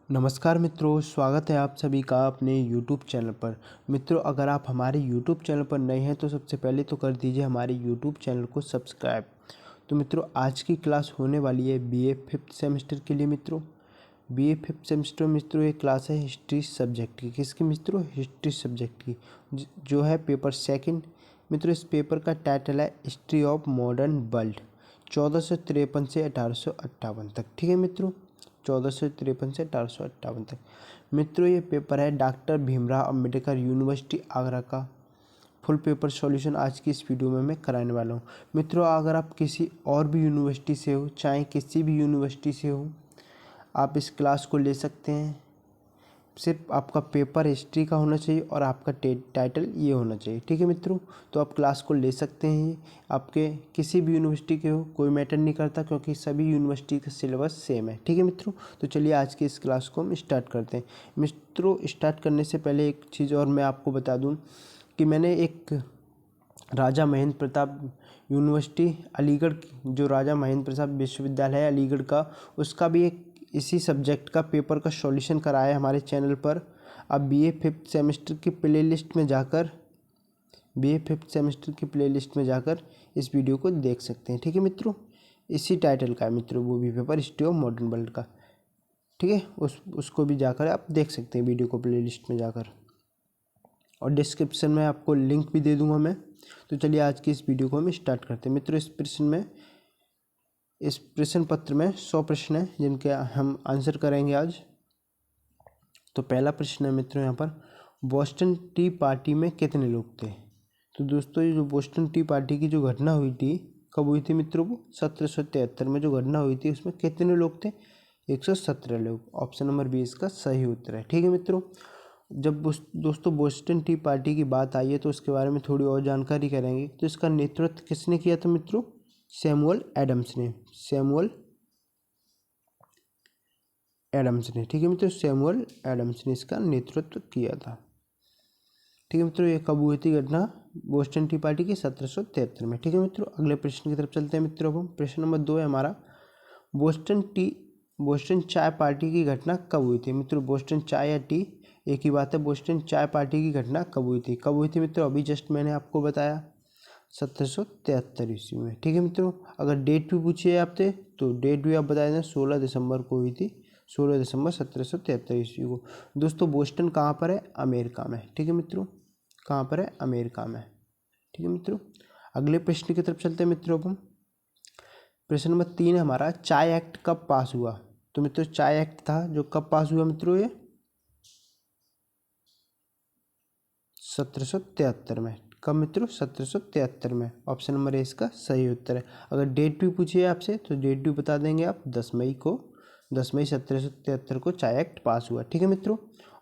नमस्कार मित्रों, स्वागत है आप सभी का अपने YouTube चैनल पर। मित्रों, अगर आप हमारे YouTube चैनल पर नए हैं तो सबसे पहले तो कर दीजिए हमारे YouTube चैनल को सब्सक्राइब। तो मित्रों, आज की क्लास होने वाली है BA 5th सेमेस्टर के लिए। मित्रों, BA 5th सेमेस्टर मित्रों ये क्लास है हिस्ट्री सब्जेक्ट की। किसकी मित्रों? हिस्ट्री सब्जेक्ट की, जो है पेपर सेकंड। मित्रों, इस पेपर का टाइटल है हिस्ट्री ऑफ मॉडर्न वर्ल्ड 1453 से 1858 तक। ठीक है मित्रों, 1453 से 1858 तक। मित्रों, ये पेपर है डॉक्टर भीमराव अंबेडकर यूनिवर्सिटी आगरा का। फुल पेपर सॉल्यूशन आज की इस वीडियो में मैं कराने वाला हूँ। मित्रों, अगर आप किसी और भी यूनिवर्सिटी से हो, चाहे किसी भी यूनिवर्सिटी से हो, आप इस क्लास को ले सकते हैं। सिर्फ आपका पेपर हिस्ट्री का होना चाहिए और आपका टाइटल ये होना चाहिए। ठीक है मित्रों, तो आप क्लास को ले सकते हैं। आपके किसी भी यूनिवर्सिटी के हो, कोई मैटर नहीं करता, क्योंकि सभी यूनिवर्सिटी का सिलेबस सेम है। ठीक है मित्रों, तो चलिए आज की इस क्लास को हम स्टार्ट करते हैं। मित्रों, स्टार्ट करने से पहले एक चीज़ और मैं आपको बता दूँ कि मैंने एक राजा महेंद्र प्रताप यूनिवर्सिटी अलीगढ़, जो राजा महेंद्र प्रताप विश्वविद्यालय है अलीगढ़ का, उसका भी एक इसी सब्जेक्ट का पेपर का सॉल्यूशन कराया है हमारे चैनल पर। आप BA 5th सेमेस्टर की प्लेलिस्ट में जाकर इस वीडियो को देख सकते हैं। ठीक है मित्रों, इसी टाइटल का है मित्रों वो भी paper, history of modern world का। ठीक है, उसको भी जाकर आप देख सकते हैं वीडियो को प्लेलिस्ट में जाकर, और डिस्क्रिप्शन में आपको लिंक भी दे दूंगा मैं। तो चलिए आज की इस वीडियो को हम स्टार्ट करते हैं। मित्रों, इस प्रश्न पत्र में 100 प्रश्न हैं जिनके हम आंसर करेंगे आज। तो पहला प्रश्न है मित्रों यहाँ पर, बोस्टन टी पार्टी में कितने लोग थे? तो दोस्तों, ये जो बोस्टन टी पार्टी की जो घटना हुई थी, कब हुई थी मित्रों? वो 1773 में जो घटना हुई थी, उसमें कितने लोग थे? 117 लोग। ऑप्शन नंबर बी इसका सही उत्तर है। ठीक है मित्रों, जब दोस्तों बोस्टन टी पार्टी की बात आई है तो उसके बारे में थोड़ी और जानकारी करेंगे। तो इसका नेतृत्व किसने किया था मित्रों? सैमुअल एडम्स ने। ठीक है मित्रों, सैमुअल एडम्स ने इसका नेतृत्व किया था। ठीक है मित्रों, ये कब हुई थी घटना? बोस्टन टी पार्टी की 1773 में। ठीक है मित्रों, अगले प्रश्न की तरफ चलते हैं मित्रों। अब हम प्रश्न नंबर 2 है हमारा, बोस्टन चाय पार्टी की घटना कब हुई थी? मित्रों, बोस्टन चाय या टी एक ही बात है। बोस्टन चाय पार्टी की घटना कब हुई थी? मित्रों? अभी जस्ट मैंने आपको बताया, 1773 ईस्वी में। ठीक है मित्रों, अगर डेट भी पूछिए आपसे तो डेट भी आप बता दें, 16 दिसंबर को हुई थी, 16 दिसंबर 1773 ईस्वी को। दोस्तों, बोस्टन कहाँ पर है? अमेरिका में। ठीक है मित्रों, कहाँ पर है? अमेरिका में। ठीक है मित्रों, अगले प्रश्न की तरफ चलते हैं मित्रों। अब हम प्रश्न नंबर 3 है हमारा, चाय एक्ट कब पास हुआ? तो मित्रों, चाय एक्ट था जो कब पास हुआ मित्रों? ये 1773 में। कब मित्रों? 1773 में। ऑप्शन नंबर ए इसका सही उत्तर है। अगर डेट भी पूछिए आपसे तो डेट भी बता देंगे आप, 10 मई 1773 को चाय एक्ट पास हुआ। ठीक है मित्रों,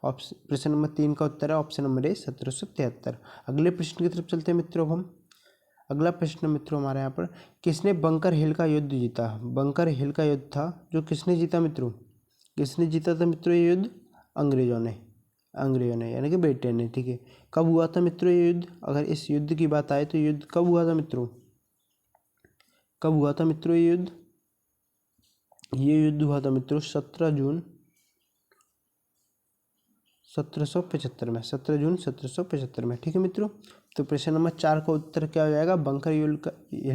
ऑप्शन प्रश्न नंबर 3 का उत्तर है ऑप्शन नंबर ए 1773। अगले प्रश्न की तरफ चलते हैं मित्रों। हम अगला प्रश्न मित्रों हमारे यहाँ पर, किसने बंकर हिल का युद्ध जीता? बंकर हिल का युद्ध था जो किसने जीता मित्रों? किसने जीता था मित्रों ये युद्ध? अंग्रेजों ने यानी कि ब्रिटेन ने। ठीक है, कब हुआ था मित्रों ये युद्ध? अगर इस युद्ध की बात आए तो युद्ध कब हुआ था मित्रों? ये युद्ध? ये युद्ध हुआ था मित्रों 17 जून 1775 में। 17 जून 1775 में। ठीक है मित्रों, तो प्रश्न नंबर 4 का उत्तर क्या हो जाएगा? बंकर हिल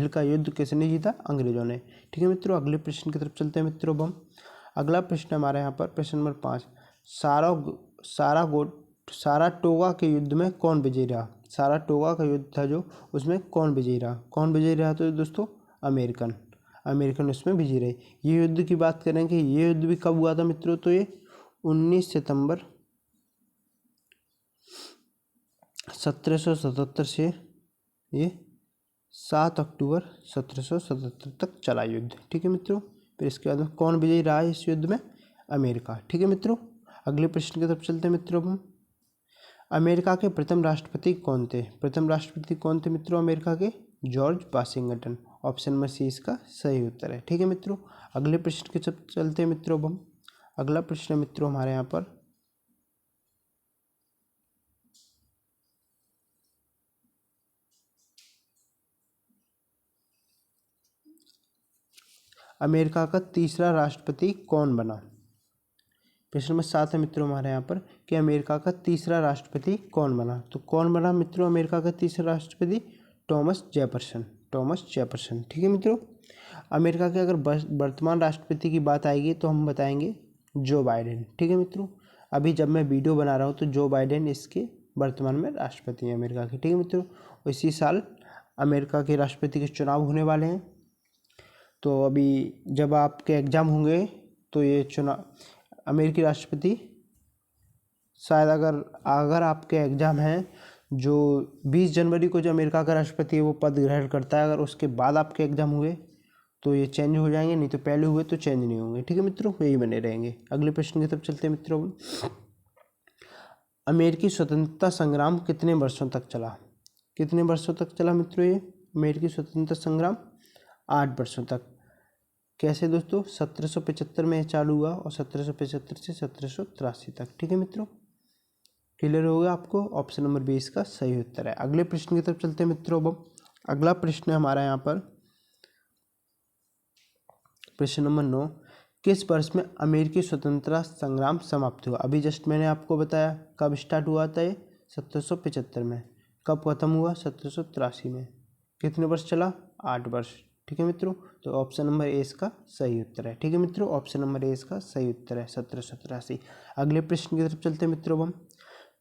का युद्ध किसने जीता? अंग्रेजों ने। ठीक है मित्रों, अगले प्रश्न की तरफ चलते हैं मित्रों। अब हम अगला प्रश्न हमारे यहाँ पर प्रश्न नंबर 5, साराटोगा के युद्ध में कौन विजयी रहा? साराटोगा का युद्ध था जो, उसमें कौन विजयी रहा? तो दोस्तों अमेरिकन उसमें विजयी रहे। ये युद्ध की बात करेंगे, ये युद्ध भी कब हुआ था मित्रों? तो ये 19 सितंबर 1777 से ये 7 अक्टूबर 1777 तक चला युद्ध। ठीक है मित्रों, फिर इसके बाद में कौन विजयी रहा है इस युद्ध में? अमेरिका। ठीक है मित्रों, अगले प्रश्न की तरफ चलते हैं मित्रों। हम अमेरिका के प्रथम राष्ट्रपति कौन थे? मित्रों अमेरिका के? George Washington. Option number C इसका सही उत्तर है। ठीक है मित्रों, अगले प्रश्न की तरफ चलते हैं मित्रों। अब हम अगला प्रश्न मित्रों हमारे यहाँ पर, अमेरिका का तीसरा राष्ट्रपति कौन बना? प्रश्न नंबर 7 है मित्रों हमारे यहाँ पर कि अमेरिका का तीसरा राष्ट्रपति कौन बना। तो कौन बना मित्रों अमेरिका का तीसरा राष्ट्रपति? Thomas Jefferson. Thomas Jefferson. ठीक है मित्रों। अमेरिका के अगर वर्तमान राष्ट्रपति की बात आएगी तो हम बताएंगे जो बाइडेन। ठीक है मित्रों। अभी जब मैं वीडियो बना रहा हूँ तो जो बाइडेन इसके वर्तमान में राष्ट्रपति हैं अमेरिका के। ठीक है मित्रों। इसी साल अमेरिका के राष्ट्रपति के चुनाव होने वाले हैं। तो अभी जब आपके एग्ज़ाम होंगे तो ये चुनाव अमेरिकी राष्ट्रपति शायद अगर आपके एग्ज़ाम हैं जो 20 जनवरी को जो अमेरिका का राष्ट्रपति है वो पद ग्रहण करता है, अगर उसके बाद आपके एग्ज़ाम हुए तो ये चेंज हो जाएंगे, नहीं तो पहले हुए तो चेंज नहीं होंगे। ठीक है मित्रों, यही बने रहेंगे। अगले प्रश्न की तरफ चलते हैं मित्रों। अमेरिकी स्वतंत्रता संग्राम कितने वर्षों तक चला? कितने वर्षों तक चला मित्रों ये अमेरिकी स्वतंत्रता संग्राम? 8 वर्षों तक। कैसे दोस्तों? 1775 में चालू हुआ और 1775 से 1783 तक। ठीक है मित्रों, क्लियर हो गया आपको? ऑप्शन नंबर 20 का सही उत्तर है। अगले प्रश्न की तरफ चलते हैं मित्रों। अब अगला प्रश्न है हमारा यहाँ पर प्रश्न नंबर 9। किस वर्ष में अमेरिकी स्वतंत्रता संग्राम समाप्त हुआ? अभी जस्ट मैंने आपको बताया कब स्टार्ट हुआ था ये 1775 में। कब खत्म हुआ? 1783 में। कितने वर्ष चला? 8 वर्ष। ठीक है मित्रों, तो ऑप्शन नंबर ए इसका सही उत्तर है। ठीक है मित्रों, ऑप्शन नंबर ए इसका सही उत्तर है 1783। अगले प्रश्न की तरफ चलते हैं मित्रों। हम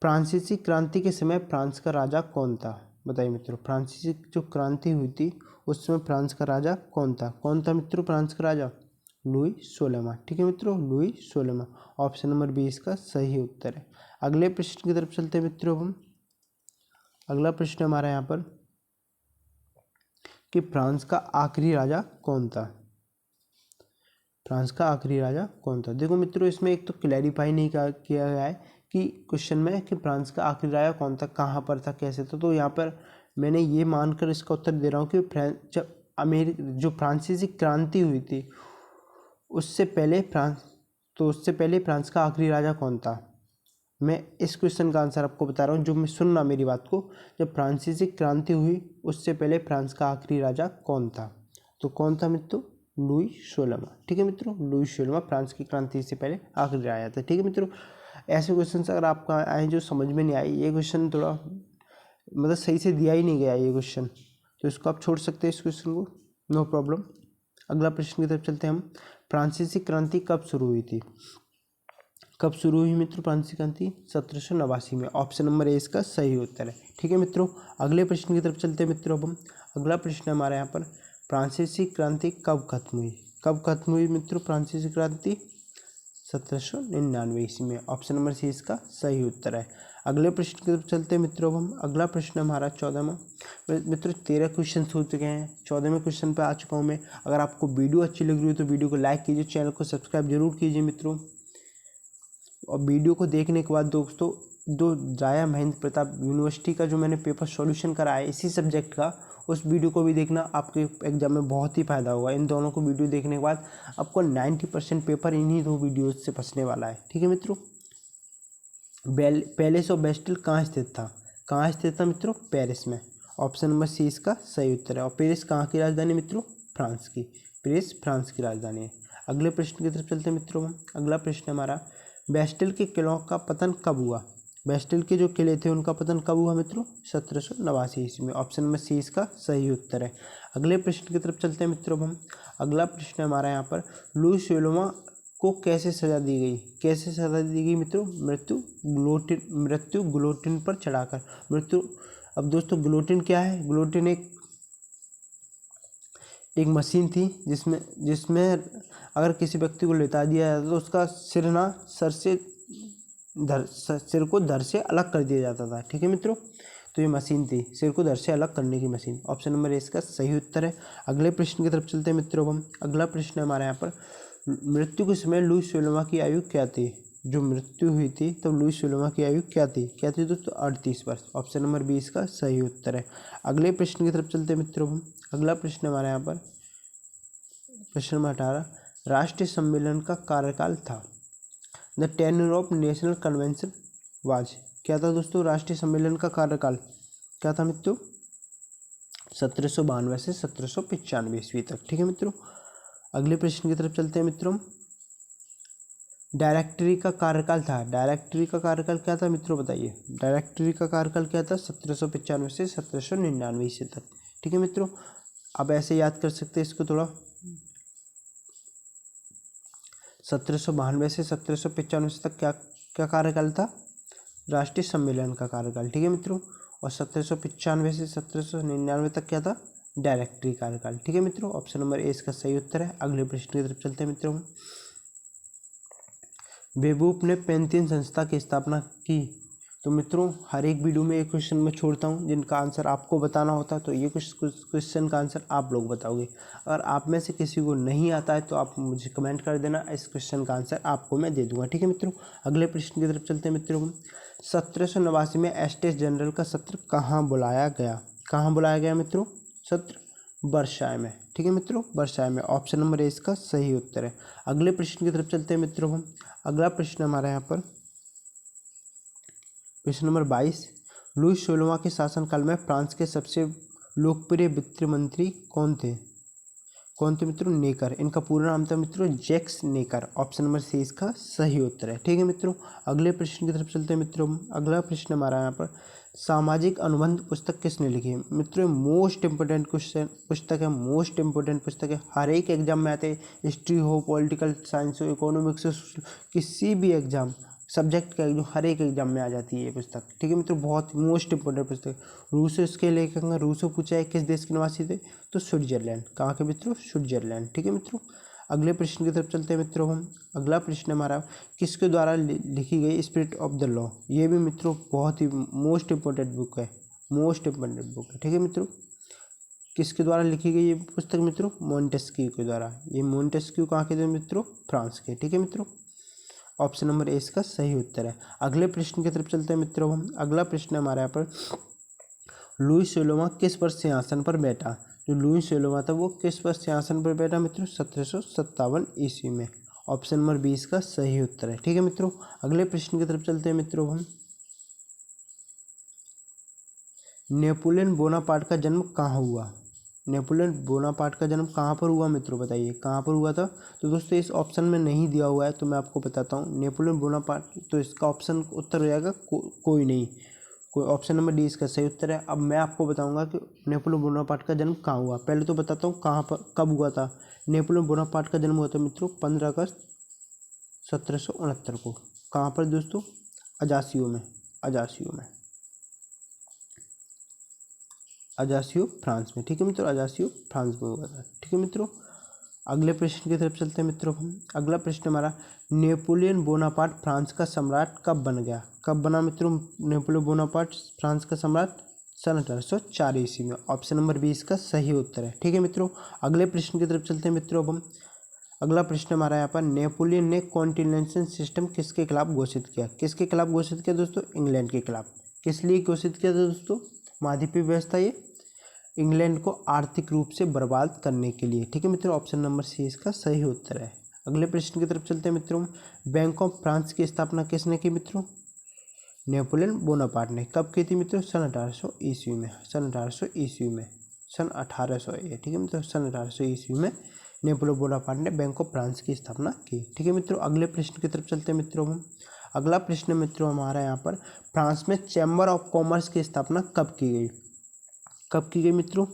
फ्रांसीसी क्रांति के समय फ्रांस का राजा कौन था? बताइए मित्रों, फ्रांसीसी जो क्रांति हुई थी उस समय फ्रांस का राजा कौन था? कौन था मित्रों फ्रांस का राजा? लुई 16वां। ठीक है मित्रों, लुई 16वां। ऑप्शन नंबर 20 का सही उत्तर है। अगले प्रश्न की तरफ चलते हैं मित्रों। हम अगला प्रश्न हमारा यहाँ पर कि फ्रांस का आखिरी राजा कौन था? फ्रांस का आखिरी राजा कौन था? देखो मित्रों, इसमें एक तो क्लैरिफाई नहीं किया गया है कि क्वेश्चन में कि फ्रांस का आखिरी राजा कौन था, कहाँ पर था, कैसे था। तो यहाँ पर मैंने ये मानकर इसका उत्तर दे रहा हूँ कि जब जो फ्रांसीसी क्रांति हुई थी उससे पहले फ्रांस का आखिरी राजा कौन था। मैं इस क्वेश्चन का आंसर आपको बता रहा हूँ, जो मैं सुनना मेरी बात को। जब फ्रांसीसी क्रांति हुई उससे पहले फ्रांस का आखिरी राजा कौन था? तो कौन था मित्रों? लुई 16वां। ठीक है मित्रों, लुई 16वां फ्रांस की क्रांति से पहले आखिरी राजा था। ठीक है मित्रों, ऐसे क्वेश्चन अगर आपका आए जो समझ में नहीं आए, ये क्वेश्चन थोड़ा मतलब सही से दिया ही नहीं गया ये क्वेश्चन, तो इसको आप छोड़ सकते हैं इस क्वेश्चन को, नो प्रॉब्लम। अगला प्रश्न की तरफ चलते हैं हम। फ्रांसीसी क्रांति कब शुरू हुई थी? कब शुरू हुई मित्रों फ्रांसीसी क्रांति? 1789 में। ऑप्शन नंबर ए इसका सही उत्तर है। ठीक है मित्रों, अगले प्रश्न की तरफ चलते हैं मित्रों। अब हम अगला प्रश्न हमारे यहाँ पर फ्रांसीसी क्रांति कब खत्म हुई? कब खत्म हुई मित्रों फ्रांसीसी क्रांति? 1799 ईस्वी में। ऑप्शन नंबर सी इसका सही उत्तर है। अगले प्रश्न की तरफ चलते हैं मित्रों। हम अगला प्रश्न हमारा 14वां। मित्रों 13 क्वेश्चन हो चुके हैं, 14वें क्वेश्चन पे आ चुका हूँ मैं। अगर आपको वीडियो अच्छी लग रही हो तो वीडियो को लाइक कीजिए, चैनल को सब्सक्राइब जरूर कीजिए मित्रों। और वीडियो को देखने के बाद दोस्तों, जो जाया महेंद्र प्रताप यूनिवर्सिटी का जो मैंने पेपर सॉल्यूशन करा है इसी सब्जेक्ट का, उस वीडियो को भी देखना, आपके एग्जाम में बहुत ही फायदा होगा। इन दोनों को वीडियो देखने के बाद आपको 90% पेपर इन्हीं 2 वीडियोज से फंसने वाला है। ठीक है मित्रों। पैलेस ऑफ बेस्टिल कहाँ स्थित था? कहाँ स्थित था मित्रों? पेरिस में। ऑप्शन नंबर सी इसका सही उत्तर है। और पेरिस कहाँ की राजधानी मित्रों? फ्रांस की। पेरिस फ्रांस की राजधानी है। अगले प्रश्न की तरफ चलते हैं मित्रों। अगला प्रश्न हमारा बेस्टिल के किलों का पतन कब हुआ? बेस्टिल के जो किले थे उनका पतन कब हुआ मित्रों? 1789 ईस्वी में। ऑप्शन नंबर सी इसका सही उत्तर है। अगले प्रश्न की तरफ चलते हैं मित्रों। हम अगला प्रश्न हमारा यहाँ पर लुई 16वां को कैसे सजा दी गई? कैसे सजा दी गई मित्रों? मृत्यु गुलोटिन पर चढ़ाकर। मृत्यु। अब दोस्तों गुलोटिन क्या है? गुलोटिन एक मशीन थी जिसमें अगर किसी व्यक्ति को लेटा दिया जाता तो उसका सिर को धड़ से अलग कर दिया जाता था। ठीक है मित्रों, तो ये मशीन थी सिर को धड़ से अलग करने की मशीन। ऑप्शन नंबर इसका सही उत्तर है। अगले प्रश्न की तरफ चलते हैं मित्रों। हम अगला प्रश्न हमारे यहाँ पर मृत्यु के समय लुई 16वां की आयु क्या थी? जो मृत्यु हुई थी तब लुई 16वां की आयु क्या थी दोस्तों? 38 वर्ष। ऑप्शन नंबर 20 का सही उत्तर है। अगले प्रश्न की तरफ चलते हैं मित्रों। हम अगला प्रश्न हमारे यहाँ पर प्रश्न नंबर 18। राष्ट्रीय सम्मेलन का कार्यकाल था। The tenure of national convention was. क्या था दोस्तों राष्ट्रीय सम्मेलन का कार्यकाल? क्या था मित्रों? 1792 से 1795 ईस्वी तक। ठीक है मित्रों, अगले प्रश्न की तरफ चलते हैं मित्रों। डायरेक्टरी का कार्यकाल था, डायरेक्टरी का कार्यकाल क्या था मित्रों बताइए, डायरेक्टरी का कार्यकाल क्या था 1795 से 1799 ईस्वी तक। ठीक है मित्रों, अब ऐसे याद कर सकते हैं इसको थोड़ा, 1792 से 1795 तक क्या क्या कार्यकाल था, राष्ट्रीय सम्मेलन का कार्यकाल। ठीक है मित्रों, और 1795 से 1799 तक क्या था, डायरेक्टरी कार्यकाल। ठीक है मित्रों, ऑप्शन नंबर ए इसका सही उत्तर है। अगले प्रश्न की तरफ चलते हैं मित्रों। बेबूप ने पेंथियन संस्था की स्थापना की। तो मित्रों हर एक वीडियो में एक क्वेश्चन मैं छोड़ता हूं जिनका आंसर आपको बताना होता है, तो ये कुछ क्वेश्चन का आंसर आप लोग बताओगे। अगर आप में से किसी को नहीं आता है तो आप मुझे कमेंट कर देना, इस क्वेश्चन का आंसर आपको मैं दे दूंगा। ठीक है मित्रों, अगले प्रश्न की तरफ चलते हैं मित्रों। 1789 में एस्टेट जनरल का सत्र कहाँ बुलाया गया, कहाँ बुलाया गया मित्रों, सत्र वर्साय में। ठीक है मित्रों, वर्साय में, ऑप्शन नंबर ए इसका सही उत्तर है। अगले प्रश्न की तरफ चलते हैं मित्रों हम। अगला प्रश्न हमारा यहाँ पर प्रश्न नंबर 22, लुई 16वां के शासनकाल में फ्रांस के सबसे लोकप्रिय वित्त मंत्री कौन थे, कौन थे मित्रों, नेकर। इनका पूरा नाम था मित्रों जैक्स नेकर। ऑप्शन नंबर सी इसका सही उत्तर है। ठीक है मित्रों, अगले प्रश्न की तरफ चलते हैं मित्रों। अगला प्रश्न हमारा यहाँ पर, सामाजिक अनुबंध पुस्तक किसने लिखी है मित्रों, मोस्ट इंपोर्टेंट क्वेश्चन पुस्तक है, मोस्ट इंपोर्टेंट पुस्तक है, हर एक एग्जाम में आते हैं, हिस्ट्री हो, पॉलिटिकल साइंस हो, इकोनॉमिक्स हो, किसी भी एग्जाम सब्जेक्ट का जो हर एक एग्जाम में आ जाती है ये पुस्तक। ठीक है मित्रों, बहुत मोस्ट इंपोर्टेंट पुस्तक। रूसो इसके लेखक हैं, रूसो पूछा है किस देश के निवासी थे, तो स्विट्जरलैंड। कहाँ के मित्रों, स्विट्जरलैंड। ठीक है मित्रों, अगले प्रश्न की तरफ चलते हैं मित्रों हम। अगला प्रश्न हमारा, किसके द्वारा लिखी गई स्पिरिट ऑफ द लॉ। ये भी मित्रों बहुत ही मोस्ट इंपोर्टेंट बुक है, मोस्ट इंपोर्टेंट बुक है। ठीक है मित्रों, किसके द्वारा लिखी गई ये पुस्तक मित्रों, मोंटेस्क्यू के द्वारा। ये मोंटेस्क्यू कहाँ के थे मित्रों, फ्रांस के। ठीक है मित्रों, ऑप्शन नंबर ए इसका सही उत्तर है। अगले प्रश्न की तरफ चलते हैं मित्रों हम। अगला प्रश्न हमारे यहाँ पर, लुई 16वां किस वर्ष सिंहासन पर बैठा। जो लुई 16वां था वो किस वर्ष सिंहासन पर बैठा मित्रों, 1757 ईस्वी में। ऑप्शन नंबर 20 का सही उत्तर है। ठीक है मित्रों, अगले प्रश्न की तरफ चलते हैं मित्रों हम। नेपोलियन बोनापार्ट का जन्म कहाँ हुआ, नेपोलियन बोनापार्ट का जन्म कहाँ पर हुआ मित्रों बताइए, कहाँ पर हुआ था। तो दोस्तों इस ऑप्शन में नहीं दिया हुआ है तो मैं आपको बताता हूँ, नेपोलियन बोनापार्ट, तो इसका ऑप्शन उत्तर हो जाएगा कोई नहीं, कोई। ऑप्शन नंबर डी इसका सही उत्तर है। अब मैं आपको बताऊंगा कि नेपोलियन बोनापार्ट का जन्म कहाँ हुआ। पहले तो बताता हूँ कहाँ पर कब हुआ था। नेपोलियन बोनापार्ट का जन्म हुआ था मित्रों 15 अगस्त 1769 को। कहाँ पर दोस्तों, अजासियो में, अजासियो में, अजासियो फ्रांस में। ठीक है मित्रों, अजासियो फ्रांस में हुआ था। ठीक है मित्रों, अगले प्रश्न की तरफ चलते हैं मित्रों हम। अगला प्रश्न हमारा, नेपोलियन बोनापार्ट फ्रांस का सम्राट कब बन गया, कब बना मित्रों नेपोलियन बोनापार्ट फ्रांस का सम्राट, सन 1804 ईस्वी में। ऑप्शन नंबर 20 का सही उत्तर है। ठीक है मित्रों, अगले प्रश्न की तरफ चलते हैं मित्रों अब हम। अगला प्रश्न हमारा यहाँ पर, नेपोलियन ने कॉन्टिनेंटल सिस्टम किसके खिलाफ घोषित किया, किसके खिलाफ घोषित किया दोस्तों, इंग्लैंड के खिलाफ। किस लिए घोषित किया था दोस्तों, महाद्वीपीय व्यवस्था ये इंग्लैंड को आर्थिक रूप से बर्बाद करने के लिए। ठीक है मित्रों, ऑप्शन नंबर सी इसका सही उत्तर है। अगले प्रश्न की तरफ चलते हैं मित्रों। बैंक ऑफ फ्रांस की स्थापना किसने की मित्रों, नेपोलियन बोनापार्ट ने। कब की थी मित्रों, सन 1800 ईस्वी में, सन 1800 ईस्वी में, सन 1800 ठीक है मित्रों, सन 1800 ईस्वी में नेपोलियन बोनापार्ट ने बैंक ऑफ फ्रांस की स्थापना की। ठीक है मित्रों, अगले प्रश्न की तरफ चलते हैं मित्रों हम। अगला प्रश्न मित्रों हमारा यहाँ पर, फ्रांस में चैम्बर ऑफ कॉमर्स की स्थापना कब की गई, कब की गई मित्रों,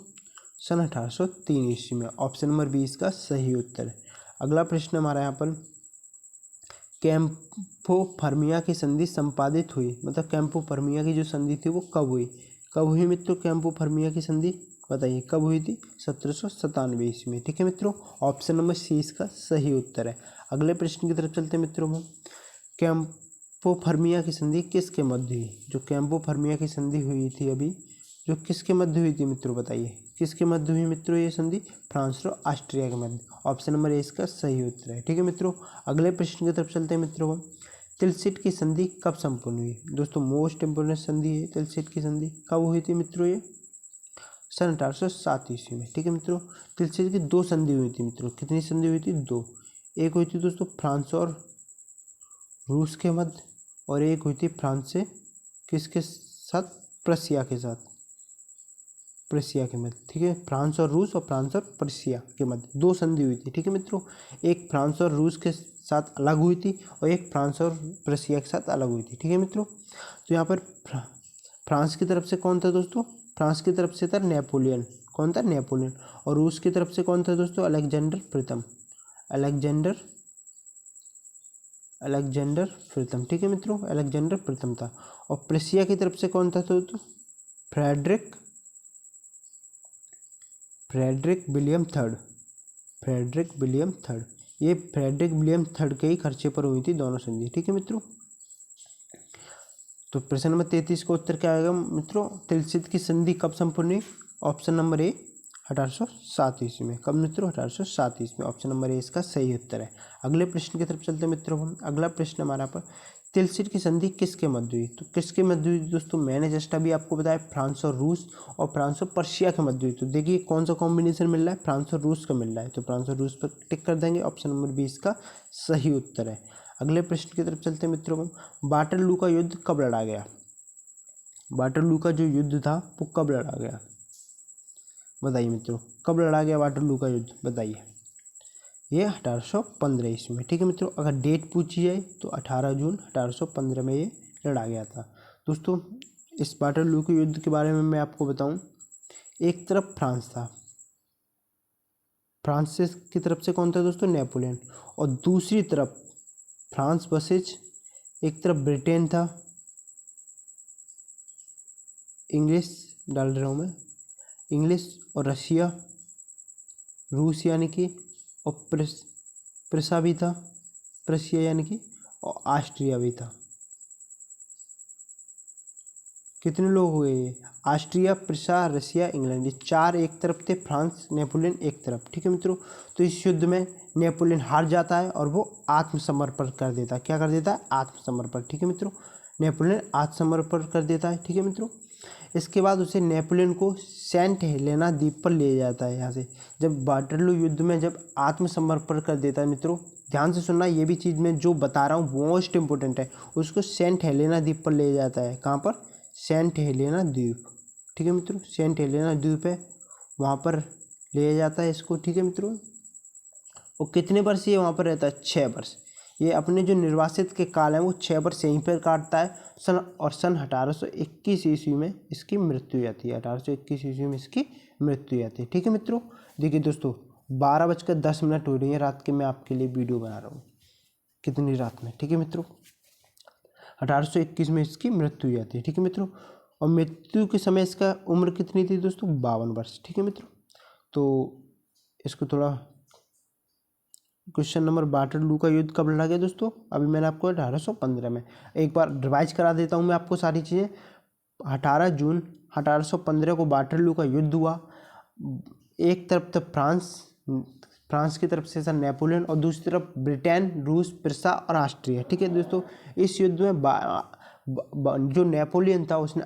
सन 1803 ईस्वी में। ऑप्शन नंबर 20 का सही उत्तर है। अगला प्रश्न हमारा यहाँ पर, कैंपो फर्मिया की संधि संपादित हुई, मतलब कैंपो फर्मिया की जो संधि थी वो कब हुई, कब हुई मित्रों कैंपो फर्मिया की संधि, बताइए कब हुई थी, 1797 ईस्वी में। ठीक है मित्रों, ऑप्शन नंबर सी इसका सही उत्तर है। अगले प्रश्न की तरफ चलते हैं मित्रों हम। कैंपो फर्मिया की संधि किसके मध्य हुई, जो कैंपो फर्मिया की संधि हुई थी अभी, जो किसके मध्य हुई थी मित्रों बताइए, किसके मध्य हुई मित्रों ये संधि, फ्रांस और ऑस्ट्रिया के मध्य। ऑप्शन नंबर ए इसका सही उत्तर है। ठीक है मित्रों, अगले प्रश्न की तरफ चलते हैं मित्रों हम। तिलसिट की संधि कब संपन्न हुई, दोस्तों मोस्ट इंपोर्टेंट संधि है तिलसिट की संधि। कब हुई थी मित्रों ये, सन 1807 ईस्वी में। ठीक है मित्रों, तिलसिट की दो संधि हुई थी मित्रों, कितनी संधि हुई थी, दो। एक हुई थी दोस्तों फ्रांस और रूस के मध्य, और एक हुई थी फ्रांस से किसके साथ, प्रसिया के साथ। प्रशिया के मध्य, ठीक है। फ्रांस और रूस और फ्रांस और प्रशिया के मध्य 2 संधि हुई थी, ठीक है मित्रों। एक फ्रांस और रूस के साथ अलग हुई थी और एक फ्रांस और प्रशिया के साथ अलग हुई थी, ठीक है मित्रों। तो यहाँ पर फ्रांस की तरफ से कौन था दोस्तों? फ्रांस की तरफ से था नेपोलियन। कौन था? नेपोलियन। और रूस की तरफ से कौन था दोस्तों? अलेक्जेंडर प्रथम। अलेक्जेंडर प्रथम, ठीक है मित्रों, अलेक्जेंडर प्रथम था। और प्रशिया की तरफ से कौन था दोस्तों? Frederick William third. ये फ्रेडरिक विलियम थर्ड के ही खर्चे पर हुई थी दोनों संधि, ठीक है मित्रों। तो प्रश्न नंबर 33 का उत्तर क्या आएगा मित्रों? तिलसित की संधि कब संपूर्ण हुई? ऑप्शन नंबर ए 1807 ईस्वी में। कब मित्रों? 1807 ईस्वी में। ऑप्शन नंबर ए इसका सही उत्तर है। अगले प्रश्न की तरफ चलते हैं मित्रों हम। अगला प्रश्न हमारा पर तिलसित की संधि किसके मध्य हुई? तो किसके मध्य हुई दोस्तों? मैंने जस्ट अभी आपको बताया फ्रांस और रूस और फ्रांस और पर्शिया के मध्य हुई। तो देखिए कौन सा कॉम्बिनेशन मिल रहा है? फ्रांस और रूस का मिल रहा है, तो फ्रांस और रूस पर टिक कर देंगे। ऑप्शन नंबर बी इसका सही उत्तर है। अगले प्रश्न की तरफ चलते हैं मित्रों हम। वाटरलू का युद्ध कब लड़ा गया? वाटरलू का जो युद्ध था वो कब लड़ा गया? बताइए मित्रों, कब लड़ा गया वाटरलू का युद्ध? बताइए। ये 1815 ईस्वी में, ठीक है मित्रों। अगर डेट पूछी जाए तो 18 जून 1815 में ये लड़ा गया था। दोस्तों इस वाटरलू के युद्ध के बारे में मैं आपको बताऊं, एक तरफ फ्रांस था, फ्रांस से की तरफ से कौन था दोस्तों? नेपोलियन। और दूसरी तरफ फ्रांस वर्सेज एक तरफ ब्रिटेन था, इंग्लिश डाल रहा हूँ मैं, इंग्लिश और रशिया, रूस यानी कि, और प्रसा भी था, प्रशिया यानी कि, और ऑस्ट्रिया भी था। कितने लोग हुए ये? ऑस्ट्रिया, प्रसा, रशिया, इंग्लैंड, ये 4 एक तरफ थे, फ्रांस नेपोलियन एक तरफ, ठीक है मित्रों। तो इस युद्ध में नेपोलियन हार जाता है और वो आत्मसमर्पण कर देता है। क्या कर देता है? आत्मसमर्पण, ठीक है मित्रों। नेपोलियन आत्मसमर्पण कर देता है, ठीक है मित्रों। इसके बाद उसे नेपोलियन को सेंट हेलेना द्वीप पर ले जाता है। यहाँ से जब वाटरलू युद्ध में जब आत्मसमर्पण कर देता है मित्रों, ध्यान से सुनना, ये भी चीज़ मैं जो बता रहा हूँ मोस्ट इंपॉर्टेंट है। उसको सेंट हेलेना द्वीप पर ले जाता है। कहाँ पर? सेंट हेलेना द्वीप, ठीक है मित्रों। सेंट हेलेना द्वीप है, वहाँ पर ले जाता है इसको, ठीक है मित्रों। और कितने वर्ष ये वहाँ पर रहता है? 6 वर्ष। ये अपने जो निर्वासित के काल हैं वो 6 वर्ष यहीं पर काटता है। सन 1821 ईस्वी में इसकी मृत्यु हो जाती है। 1821 ईस्वी में इसकी मृत्यु हो जाती है, ठीक है मित्रों। देखिए दोस्तों 12:10 हो रही है रात के, मैं आपके लिए वीडियो बना रहा हूँ। कितनी रात में, ठीक है मित्रों। 1821 में इसकी मृत्यु हो जाती है, ठीक है मित्रों। और मृत्यु के समय इसका उम्र कितनी थी दोस्तों? 52 वर्ष, ठीक है मित्रों। तो इसको थोड़ा क्वेश्चन नंबर, वाटरलू का युद्ध कब लड़ा गया दोस्तों? अभी मैंने आपको 1815 में, एक बार रिवाइज करा देता हूँ मैं आपको सारी चीज़ें। 18 जून 1815 को वाटरलू का युद्ध हुआ। एक तरफ था फ्रांस की तरफ से था नेपोलियन और दूसरी तरफ ब्रिटेन, रूस, प्रसा और ऑस्ट्रिया, ठीक है दोस्तों। इस युद्ध में जो नेपोलियन था उसने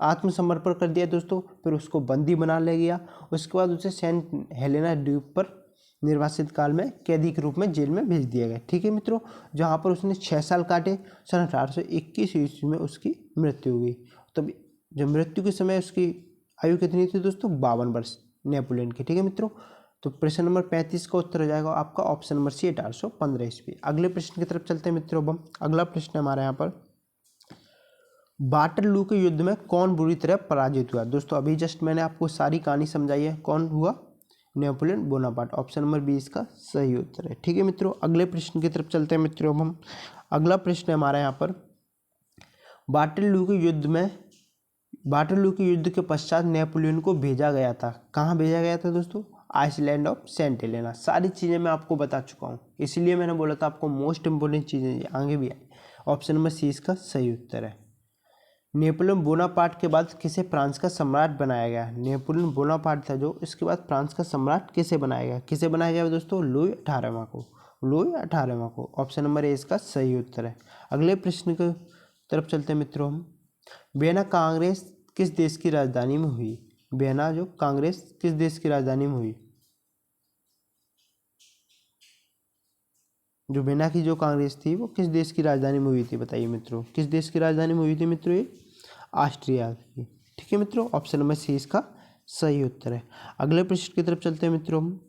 आत्मसमर्पण कर दिया दोस्तों, फिर उसको बंदी बना ले गया। उसके बाद उसे सेंट हेलेना द्वीप पर निर्वासित काल में कैदी के रूप में जेल में भेज दिया गया, ठीक है मित्रों, जहाँ पर उसने 6 साल काटे। सन 1821 ईस्वी में उसकी मृत्यु हुई। तब जब मृत्यु के समय उसकी आयु कितनी थी दोस्तों? 52 वर्ष नेपोलियन की, ठीक है मित्रों। तो प्रश्न नंबर 35 का उत्तर हो जाएगा आपका ऑप्शन नंबर सी 1815 ईस्वी। अगले प्रश्न की तरफ चलते हैं मित्रों। हम अगला प्रश्न हमारे यहाँ पर, वाटरलू के युद्ध में कौन बुरी तरह पराजित हुआ? दोस्तों अभी जस्ट मैंने आपको सारी कहानी समझाई है। कौन हुआ? Napoleon Bonaparte. Option number B इसका सही उत्तर है, ठीक है मित्रों। अगले प्रश्न की तरफ चलते हैं मित्रों। हम अगला प्रश्न हमारा यहाँ पर, वाटरलू के युद्ध के पश्चात नेपोलियन को भेजा गया था। कहाँ भेजा गया था दोस्तों? Island of Saint Helena. सारी चीज़ें मैं आपको बता चुका हूँ, इसीलिए मैंने बोला था आपको मोस्ट इंपोर्टेंट चीज़ें आगे भी आई। ऑप्शन नंबर सी इसका सही उत्तर है। नेपोलियन बोनापार्ट के बाद किसे फ्रांस का सम्राट बनाया गया? नेपोलियन बोनापार्ट था जो, इसके बाद फ्रांस का सम्राट किसे बनाया गया? किसे बनाया गया दोस्तों? लुई 18वां को। लुई 18वां को। ऑप्शन नंबर ए इसका सही उत्तर है। अगले प्रश्न की तरफ चलते हैं मित्रों हम। वियना कांग्रेस किस देश की राजधानी में हुई? वियना जो कांग्रेस किस देश की राजधानी में हुई? जो वियना की जो कांग्रेस थी वो किस देश की राजधानी में हुई थी? बताइए मित्रों, किस देश की राजधानी में हुई थी मित्रों? ये ऑस्ट्रिया की, ठीक है मित्रों। ऑप्शन नंबर सी इसका सही उत्तर है। अगले प्रश्न की तरफ चलते हैं मित्रों हम।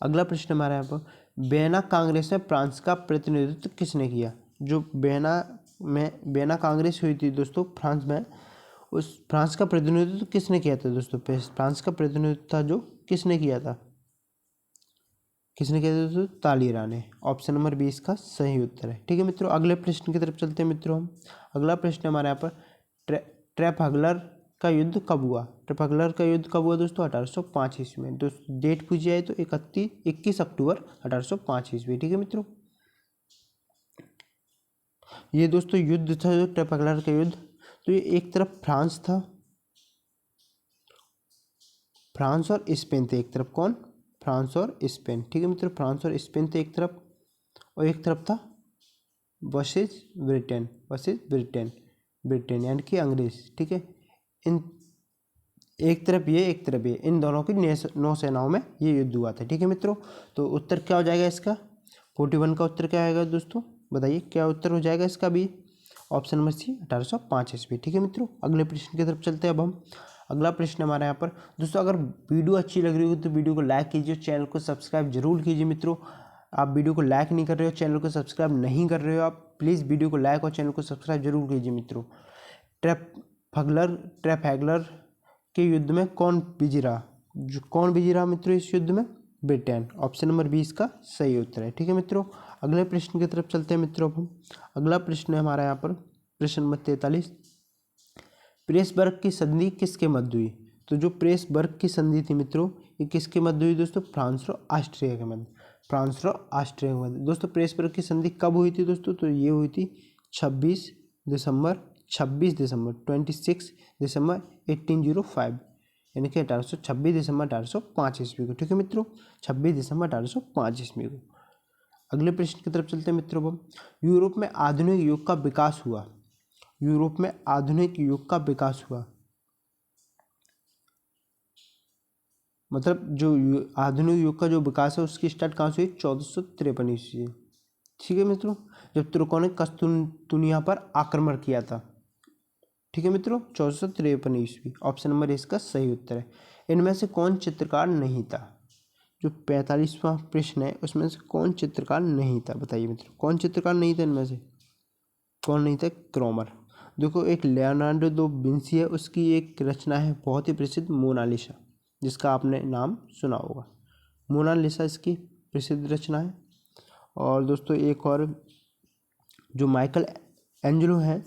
अगला प्रश्न हमारा यहाँ पर, वियना कांग्रेस में फ्रांस का प्रतिनिधित्व किसने किया? जो वियना कांग्रेस हुई थी दोस्तों फ्रांस में, उस फ्रांस का प्रतिनिधित्व किसने किया था दोस्तों? फ्रांस का प्रतिनिधित्व था जो किसने किया था? किसने किया था दोस्तों? तालीराम ने। ऑप्शन नंबर 20 का सही उत्तर है। ठीक है मित्रों, अगले प्रश्न की तरफ चलते हैं मित्रों हम। अगला प्रश्न हमारे यहाँ पर, ट्रेफाल्गर का युद्ध कब हुआ? ट्रेफाल्गर का युद्ध कब हुआ दोस्तों? 1805 ईस्वी में। दोस्तों डेट पूछी जाए तो 21 अक्टूबर 1805 ईस्वी। ठीक है मित्रों, ये दोस्तों युद्ध था जो ट्रेफाल्गर का युद्ध। तो ये एक तरफ फ्रांस था, फ्रांस और स्पेन थे एक तरफ। कौन? फ्रांस और स्पेन। ठीक है मित्रों, फ्रांस और स्पेन थे एक तरफ, और एक तरफ था वर्सेस ब्रिटेन, ब्रिटेन यानी कि अंग्रेज। ठीक है, इन एक तरफ ये एक तरफ ये, इन दोनों की नौसेनाओं में ये युद्ध हुआ था। ठीक है मित्रों, तो उत्तर क्या हो जाएगा इसका? 41 का उत्तर क्या आएगा दोस्तों? बताइए क्या उत्तर हो जाएगा इसका भी? ऑप्शन नंबर सी 1805 ईस्वी। ठीक है मित्रों, अगले प्रश्न की तरफ चलते हैं अब हम। अगला प्रश्न हमारे यहाँ पर दोस्तों, अगर वीडियो अच्छी लग रही हो तो वीडियो को लाइक कीजिए, चैनल को सब्सक्राइब जरूर कीजिए मित्रों। आप वीडियो को लाइक नहीं कर रहे हो, चैनल को सब्सक्राइब नहीं कर रहे हो, आप प्लीज़ वीडियो को लाइक और चैनल को सब्सक्राइब जरूर कीजिए मित्रों। ट्रेफैगलर के युद्ध में कौन विजयी रहा? कौन विजयी रहा मित्रों इस युद्ध में? ब्रिटेन। ऑप्शन नंबर 20 का सही उत्तर है। ठीक है मित्रों, अगले प्रश्न की तरफ चलते हैं मित्रों अब हम। अगला प्रश्न है हमारा यहाँ पर प्रश्न नंबर 43, प्रेसबर्ग की संधि किसके मध्य हुई? तो जो प्रेसबर्ग की संधि थी मित्रों, ये किसके मध्य हुई दोस्तों? फ्रांस और ऑस्ट्रिया के मध्य। फ्रांस और ऑस्ट्रिया के मध्य। दोस्तों प्रेसबर्ग की संधि कब हुई थी दोस्तों? तो ये हुई थी 26 दिसंबर 26 दिसंबर 1805, यानी कि 26 दिसंबर 1805 ईस्वी को। ठीक है मित्रों, 26 दिसंबर 1805 ईस्वी को। अगले प्रश्न की तरफ चलते हैं मित्रों हम। यूरोप में आधुनिक युग का विकास हुआ। यूरोप में आधुनिक युग का विकास हुआ, मतलब जो आधुनिक युग का जो विकास है उसकी स्टार्ट कहाँ से हुई? 1453 ईस्वी। ठीक है मित्रों, जब तुर्कों ने कस्तूनिया पर आक्रमण किया था। ठीक है मित्रों, 1453 ईस्वी। ऑप्शन नंबर इसका सही उत्तर है। इनमें से कौन चित्रकार नहीं था? जो 45वां प्रश्न है उसमें से कौन चित्रकार नहीं था? बताइए मित्रों, कौन चित्रकार नहीं था इनमें से? कौन नहीं था? क्रोमर। देखो, एक लियोनार्डो दो विंसी है, उसकी एक रचना है बहुत ही प्रसिद्ध, मोनालिसा, जिसका आपने नाम सुना होगा। मोनालिसा इसकी प्रसिद्ध रचना है। और दोस्तों एक और जो माइकल एंजेलो है,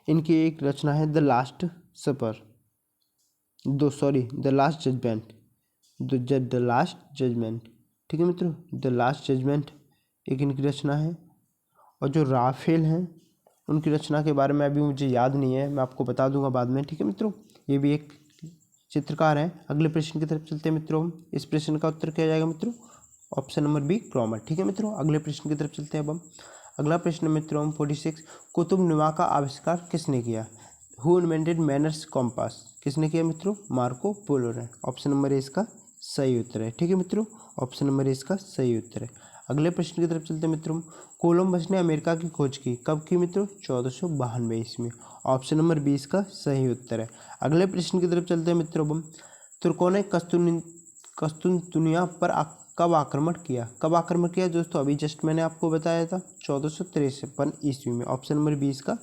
इनकी एक रचना है the Last Supper, the Last Judgment, the Last Judgment. ठीक है मित्रों, द लास्ट जजमेंट एक इनकी रचना है। और जो राफेल हैं, उनकी रचना के बारे में अभी मुझे याद नहीं है, मैं आपको बता दूंगा बाद में। ठीक है मित्रों, ये भी एक चित्रकार है। अगले प्रश्न की तरफ चलते हैं मित्रों हम। इस प्रश्न का उत्तर क्या जाएगा मित्रों? Option number B, क्रोमर। ठीक है मित्रों, अगले प्रश्न की तरफ चलते हैं अब हम। अगला प्रश्न मित्रों हम 46, कुतुबनुमा का आविष्कार किसने किया? Who invented manners compass? किसने किया मित्रों? मार्को पोलो ने। ऑप्शन नंबर ए इसका सही उत्तर है। ठीक है मित्रों, ऑप्शन नंबर ए इसका सही उत्तर है। अगले प्रश्न की तरफ चलते हैं मित्रों। कोलंबस ने अमेरिका की खोज की, कब की मित्रों? 1492 ईस्वी। ऑप्शन नंबर 20 का सही उत्तर है। अगले प्रश्न की तरफ चलते हैं मित्रों हम। तुर्कों ने कस्तूनतुनिया पर कब आक्रमण किया? कब आक्रमण किया दोस्तों? अभी जस्ट मैंने आपको बताया था 1453 ईस्वी में। ऑप्शन नंबर 20 का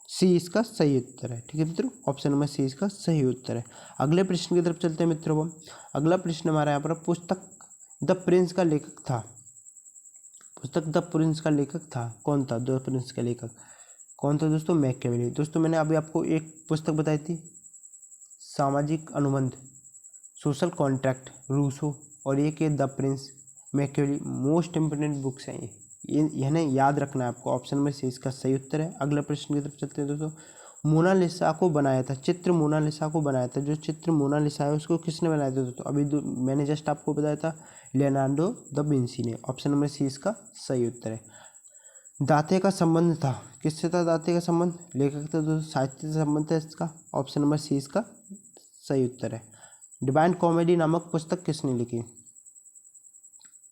सी इसका सही उत्तर है। ठीक है मित्रों, ऑप्शन नंबर सी इसका सही उत्तर है। अगले प्रश्न की तरफ चलते हैं मित्रों हम। अगला प्रश्न हमारा यहाँ पर, पुस्तक द प्रिंस का लेखक था। पुस्तक द प्रिंस का लेखक था, कौन था? द प्रिंस का लेखक कौन था दोस्तों? मैकियावेली। दोस्तों मैंने अभी आपको एक पुस्तक बताई थी, सामाजिक अनुबंध, सोशल कॉन्ट्रैक्ट, रूसो, और ये के the Prince, Machiavelli. Most important books हैं ये इन्हें याद रखना है आपको। ऑप्शन में से इसका सही उत्तर है। अगले प्रश्न की तरफ चलते हैं दोस्तों। मोनालिसा को बनाया था, चित्र मोनालिसा को बनाया था, जो चित्र मोनालिसा है उसको किसने बनाया था दोस्तों? अभी मैंने जस्ट आपको बताया था, लियोनार्डो द विंसी ने। ऑप्शन नंबर सी इसका सही उत्तर है। दाते का संबंध था, किससे था दाते का संबंध? लेखक था दोस्तों, साहित्य से संबंध है इसका। ऑप्शन नंबर सी इसका सही उत्तर है। डिवाइन कॉमेडी नामक पुस्तक किसने लिखी?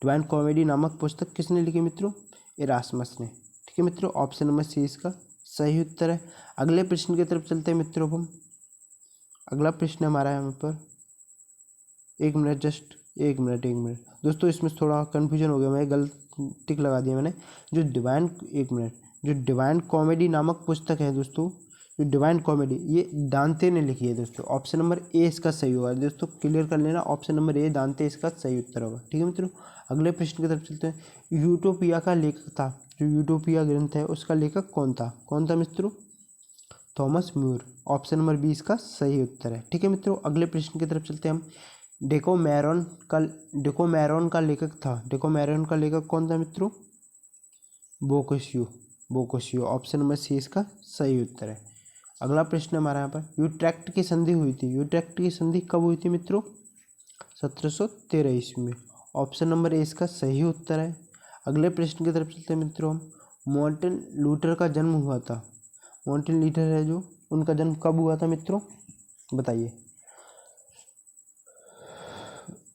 डिवाइन कॉमेडी नामक पुस्तक किसने लिखी मित्रों? इरास्मस ने। ठीक है मित्रों, ऑप्शन नंबर सी इसका सही उत्तर है। अगले प्रश्न की तरफ चलते हैं मित्रों हम। अगला प्रश्न हमारा यहाँ पर, एक मिनट दोस्तों, इसमें थोड़ा कन्फ्यूजन हो गया, मैं गलत टिक लगा दिया मैंने। जो डिवाइन कॉमेडी नामक पुस्तक है दोस्तों, जो डिवाइन कॉमेडी, ये दांते ने लिखी है दोस्तों। ऑप्शन नंबर ए इसका सही होगा दोस्तों, क्लियर कर लेना, ऑप्शन नंबर ए दांते इसका सही उत्तर होगा। ठीक है मित्रों, अगले प्रश्न की तरफ चलते हैं। यूटोपिया का लेखक था, जो यूटोपिया ग्रंथ है उसका लेखक कौन था मित्रों? Thomas Muir, option number B इसका सही उत्तर है। ठीक है मित्रों, अगले प्रश्न की तरफ चलते हैं हम। डेकोमेरॉन का लेखक कौन था मित्रों? बोकोशियो, ऑप्शन नंबर सी इसका सही उत्तर है। अगला प्रश्न हमारा यहाँ पर, यूट्रैक्ट की संधि हुई थी, यूट्रैक्ट की संधि कब हुई थी मित्रों? 1713 ईस्वी में, ऑप्शन नंबर ए इसका सही उत्तर है। अगले प्रश्न की तरफ चलते हैं मित्रों हम। मार्टिन लूथर का जन्म हुआ था, मार्टिन लूथर है जो, उनका जन्म कब हुआ था मित्रों? बताइए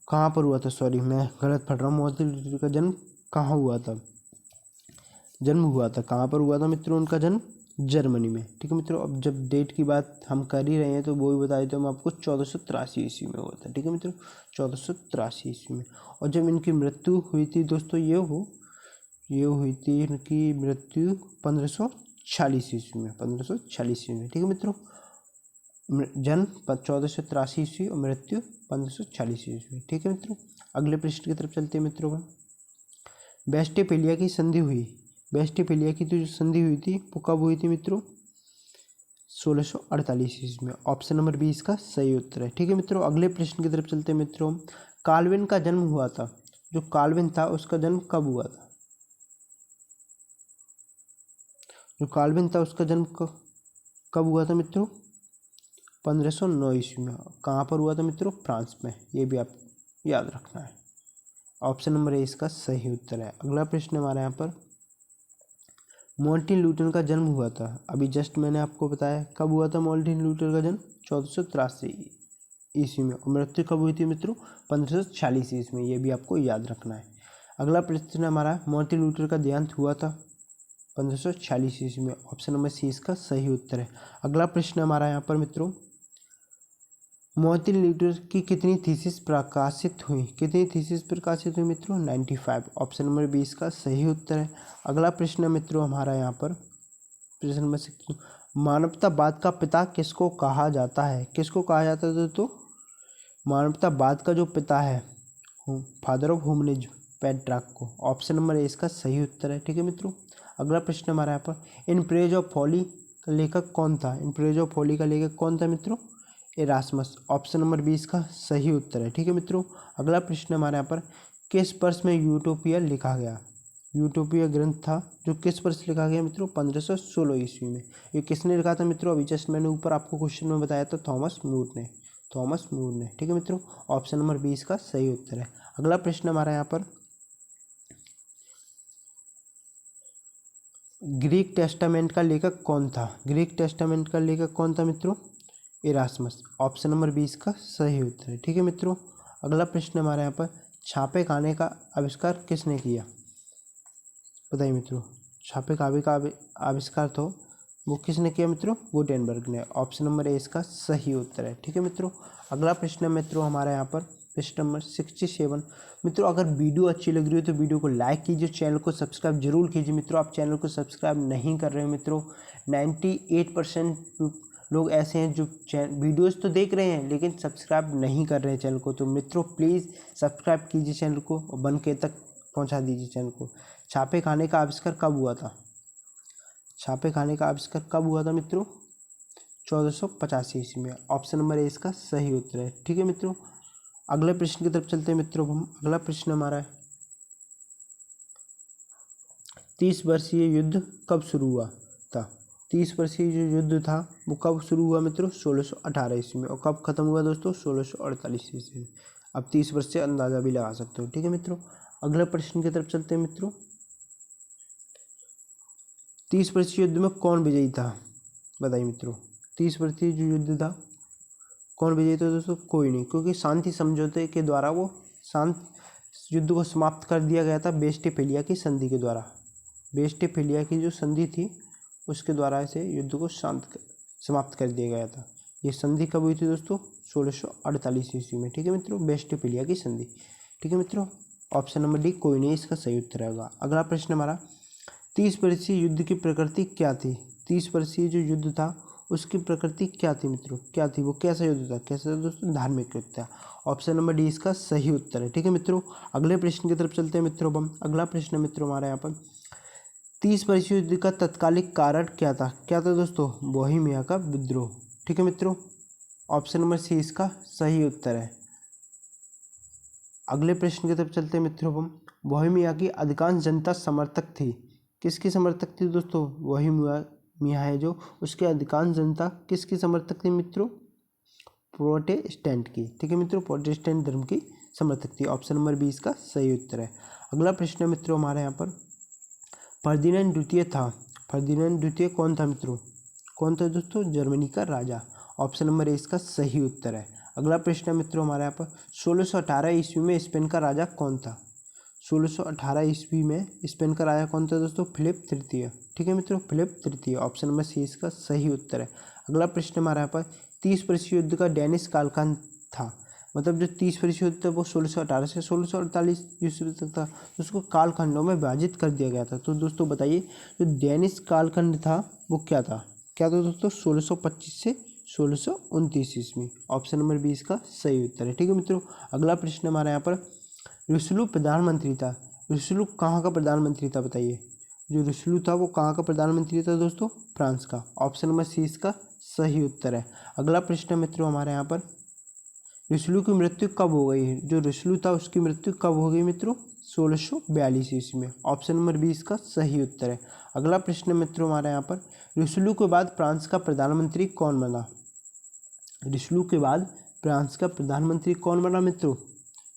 कहाँ पर हुआ था, सॉरी मैं गलत पढ़ रहा हूँ। मार्टिन लूथर का जन्म कहाँ हुआ था? कहाँ पर हुआ था मित्रों उनका जन्म? जर्मनी में। ठीक है मित्रों, अब जब डेट की बात हम कर ही रहे हैं तो वो भी बता देते हम आपको, 1483 ईस्वी में हुआ था। ठीक है मित्रों, 1483 ईस्वी में। और जब इनकी मृत्यु हुई थी दोस्तों, ये हुई थी इनकी मृत्यु 1540 ईस्वी में, 1540 ईस्वी में। ठीक है मित्रों, जन्म 1483 ईस्वी और मृत्यु 1540 ईस्वी। ठीक है मित्रों, अगले प्रश्न की तरफ चलते हैं मित्रों। वेस्टफेलिया की जो संधि हुई थी वो कब हुई थी मित्रों? 1648 ईस्वी में, ऑप्शन नंबर बी इसका सही उत्तर है। ठीक है मित्रों, अगले प्रश्न की तरफ चलते हैं मित्रों। काल्विन का जन्म हुआ था, जो काल्विन था उसका जन्म कब हुआ था? जो काल्विन था उसका जन्म कब हुआ था मित्रों? 1509 ईस्वी में। कहाँ पर हुआ था मित्रों? फ्रांस में। ये भी आप याद रखना है, ऑप्शन नंबर ए इसका सही उत्तर है। अगला प्रश्न हमारे यहाँ पर, मार्टिन लूथर का जन्म हुआ था, अभी जस्ट मैंने आपको बताया कब हुआ था मार्टिन लूथर का जन्म? 1483 ईस्वी में। और मृत्यु कब हुई थी मित्रों? 1540 ईस्वी में। ये भी आपको याद रखना है। अगला प्रश्न हमारा, मार्टिन लूथर का देहांत हुआ था 1540 ईस्वी में, ऑप्शन नंबर सी इसका सही उत्तर है। अगला प्रश्न हमारा यहाँ पर मित्रों, मार्टिन लूथर की कितनी थीसिस प्रकाशित हुई मित्रों? 95, ऑप्शन नंबर 20 का सही उत्तर है। अगला प्रश्न मित्रों हमारा यहाँ पर, प्रश्न नंबर 6, मानवतावाद का पिता किसको कहा जाता है? दोस्तों? मानवतावाद का जो पिता है, फादर ऑफ ह्यूमनिज्म, पेट्रार्क को, ऑप्शन नंबर ए इसका सही उत्तर है। ठीक है मित्रों, अगला प्रश्न हमारा यहाँ पर, इन प्रेज ऑफ फॉली का लेखक कौन था? मित्रों? इरास्मस, ऑप्शन नंबर 20 का सही उत्तर है। ठीक है मित्रों, अगला प्रश्न हमारे यहाँ पर, किस वर्ष में यूटोपिया लिखा गया? यूटोपिया ग्रंथ था जो किस वर्ष लिखा गया मित्रों? 1516 ईस्वी में। ये किसने लिखा था मित्रों? अभी जस्ट मैंने ऊपर आपको क्वेश्चन में बताया था, थॉमस मूर ने। ठीक है मित्रों, ऑप्शन नंबर 20 का सही उत्तर है। अगला प्रश्न हमारा यहाँ पर, ग्रीक टेस्टामेंट का लेखक कौन था मित्रों? इरास्मस, ऑप्शन नंबर 20 का सही उत्तर है। ठीक है मित्रों, अगला प्रश्न हमारे यहाँ पर, छापे खाने का आविष्कार किसने किया? बताइए मित्रों, छापे खाने का आविष्कार तो वो किसने किया मित्रों? गुटेनबर्ग ने, ऑप्शन नंबर ए इसका सही उत्तर है। ठीक है मित्रों, अगला प्रश्न मित्रों हमारे यहाँ पर, प्रश्न नंबर 67। मित्रों, अगर वीडियो अच्छी लग रही हो तो वीडियो को लाइक कीजिए, चैनल को सब्सक्राइब जरूर कीजिए। मित्रों, आप चैनल को सब्सक्राइब नहीं कर रहे हो मित्रों, 98% लोग ऐसे हैं जो वीडियोस तो देख रहे हैं लेकिन सब्सक्राइब नहीं कर रहे हैं चैनल को। तो मित्रों प्लीज़ सब्सक्राइब कीजिए चैनल को और बन के तक पहुंचा दीजिए चैनल को। छापे खाने का आविष्कार कब हुआ था मित्रों? 1485 ईस्वी में, ऑप्शन नंबर ए इसका सही उत्तर है। ठीक है मित्रों, अगले प्रश्न की तरफ चलते हैं मित्रों हम। अगला प्रश्न हमारा है, 30 वर्षीय युद्ध कब शुरू हुआ था? 30 वर्षीय जो युद्ध था वो कब शुरू हुआ मित्रों? 1618 ईस्वी में। और कब खत्म हुआ दोस्तों? 1648 ईस्वी में। अब 30 वर्ष से अंदाजा भी लगा सकते हो। ठीक है मित्रों, अगले प्रश्न की तरफ चलते हैं मित्रों। 30 वर्षीय युद्ध में कौन विजयी था? बताइए मित्रों, 30 वर्षीय जो युद्ध था कौन विजयी था दोस्तों? कोई नहीं, क्योंकि शांति समझौते के द्वारा वो युद्ध को समाप्त कर दिया गया था वेस्टफेलिया की संधि के द्वारा। वेस्टफेलिया की जो संधि थी उसके द्वारा इसे युद्ध को समाप्त कर दिया गया था। ये संधि कब हुई थी दोस्तों? 1648 ईस्वी में। ठीक है मित्रों, वेस्टफैलिया की संधि। ठीक है मित्रों, ऑप्शन नंबर डी कोई नहीं इसका सही उत्तर होगा। अगला प्रश्न हमारा, 30 वर्षीय युद्ध की प्रकृति क्या थी? 30 वर्षीय जो युद्ध था उसकी प्रकृति क्या थी मित्रों? क्या थी वो? कैसा युद्ध था? कैसा था दोस्तों? धार्मिक युद्ध था। ऑप्शन नंबर डी इसका सही उत्तर है। ठीक है मित्रों, अगले प्रश्न की तरफ चलते हैं मित्रों। हम अगला प्रश्न मित्रों हमारे यहाँ पर, 30 वर्षीय युद्ध का तत्कालिक कारण क्या था? क्या था दोस्तों? बोहेमिया का विद्रोह। ठीक है मित्रों, ऑप्शन नंबर सी इसका सही उत्तर है। अगले प्रश्न की तरफ चलते हैं मित्रों। हम बोहेमिया की अधिकांश जनता समर्थक थी। किसकी समर्थक थी दोस्तों? बोहेमिया है जो, उसकी अधिकांश जनता किसकी समर्थक थी मित्रों? प्रोटेस्टेंट की। ठीक है मित्रों, प्रोटेस्टेंट धर्म की समर्थक थी। ऑप्शन नंबर बी इसका सही उत्तर है। अगला प्रश्न है मित्रों हमारे यहाँ पर, फर्दिनैंड द्वितीय था। फर्दिनैंड द्वितीय कौन था मित्रों? कौन था दोस्तों? जर्मनी का राजा। ऑप्शन नंबर ए इसका सही उत्तर है। अगला प्रश्न है मित्रों हमारे यहाँ पर, 1618 ईस्वी में स्पेन का राजा कौन था? 1618 ईस्वी में स्पेन का राजा कौन था दोस्तों? फिलिप तृतीय। ठीक है मित्रों, फिलिप तृतीय। ऑप्शन नंबर सी इसका सही उत्तर है। अगला प्रश्न हमारे यहाँ पर, 30 वर्षीय युद्ध का डेनिश कालखंड था। मतलब जो 30 वर्षीय युद्ध था वो 1618 से 1648 ईस्वी तक था, उसको कालखंडों में विभाजित कर दिया गया था। तो दोस्तों बताइए, जो डेनिश कालखंड था वो क्या था? क्या था दोस्तों? 1625 से 1629 ईस्वी। ऑप्शन नंबर बी इसका सही उत्तर है। ठीक है मित्रों, अगला प्रश्न हमारे यहाँ पर, रिसलू प्रधानमंत्री था। रिसलू कहाँ का प्रधानमंत्री था बताइए? जो रिसलू था वो कहाँ का प्रधानमंत्री था दोस्तों? फ्रांस का। ऑप्शन नंबर सी इसका सही उत्तर है। अगला प्रश्न मित्रों हमारे यहाँ पर, रिसलू की मृत्यु कब हो गई है? जो रिसलू था उसकी मृत्यु कब हो गई मित्रों? 1642 ईस्वी में। ऑप्शन नंबर बी इसका सही उत्तर है। अगला प्रश्न मित्रों हमारे यहाँ पर, रिसलू के बाद फ्रांस का प्रधानमंत्री कौन बना? रिसलू के बाद फ्रांस का प्रधानमंत्री कौन बना मित्रों?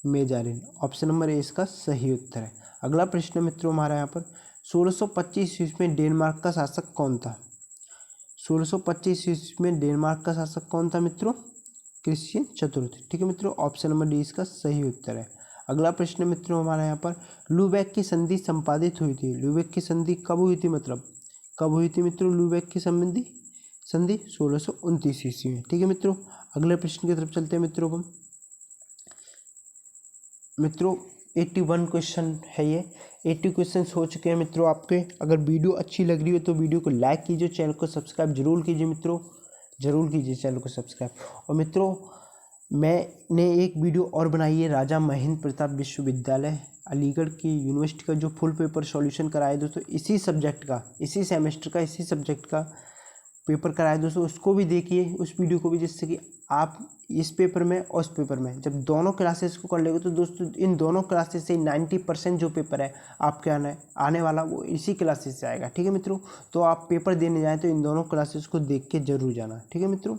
मेजारिन। ऑप्शन नंबर ए इसका सही उत्तर है। अगला प्रश्न मित्रों हमारे यहाँ पर, 1625 ईस्वी में डेनमार्क का शासक कौन था? 1625 ईस्वी में डेनमार्क का शासक कौन था मित्रों? क्रिश्चियन चतुर्थ। ठीक है मित्रों, ऑप्शन नंबर डी इसका सही उत्तर है। अगला प्रश्न मित्रों हमारे यहाँ पर, लुबेक की संधि संपादित हुई थी। लुबेक की संधि कब हुई थी? मतलब कब हुई थी मित्रों लुबेक की संधि? 1629 ईस्वी में। ठीक है मित्रों, अगले प्रश्न की तरफ चलते हैं मित्रों। हम मित्रों 81 क्वेश्चन है ये, 80 क्वेश्चन हो चुके हैं मित्रों आपके। अगर वीडियो अच्छी लग रही हो तो वीडियो को लाइक कीजिए, चैनल को सब्सक्राइब जरूर कीजिए मित्रों, जरूर कीजिए चैनल को सब्सक्राइब। और मित्रों मैंने एक वीडियो और बनाई है, राजा महेंद्र प्रताप विश्वविद्यालय अलीगढ़ की यूनिवर्सिटी का जो फुल पेपर सॉल्यूशन कराया दोस्तों, इसी सब्जेक्ट का, इसी सेमेस्टर का, इसी सब्जेक्ट का पेपर कराया दोस्तों, उसको भी देखिए, उस वीडियो को भी, जिससे कि आप इस पेपर में और उस पेपर में जब दोनों क्लासेस को कर लेंगे तो दोस्तों इन दोनों क्लासेस से 90% जो पेपर है आपके आने वाला वो इसी क्लासेस से आएगा। ठीक है मित्रों, तो आप पेपर देने जाएँ तो इन दोनों क्लासेस को देख के जरूर जाना। ठीक है मित्रों,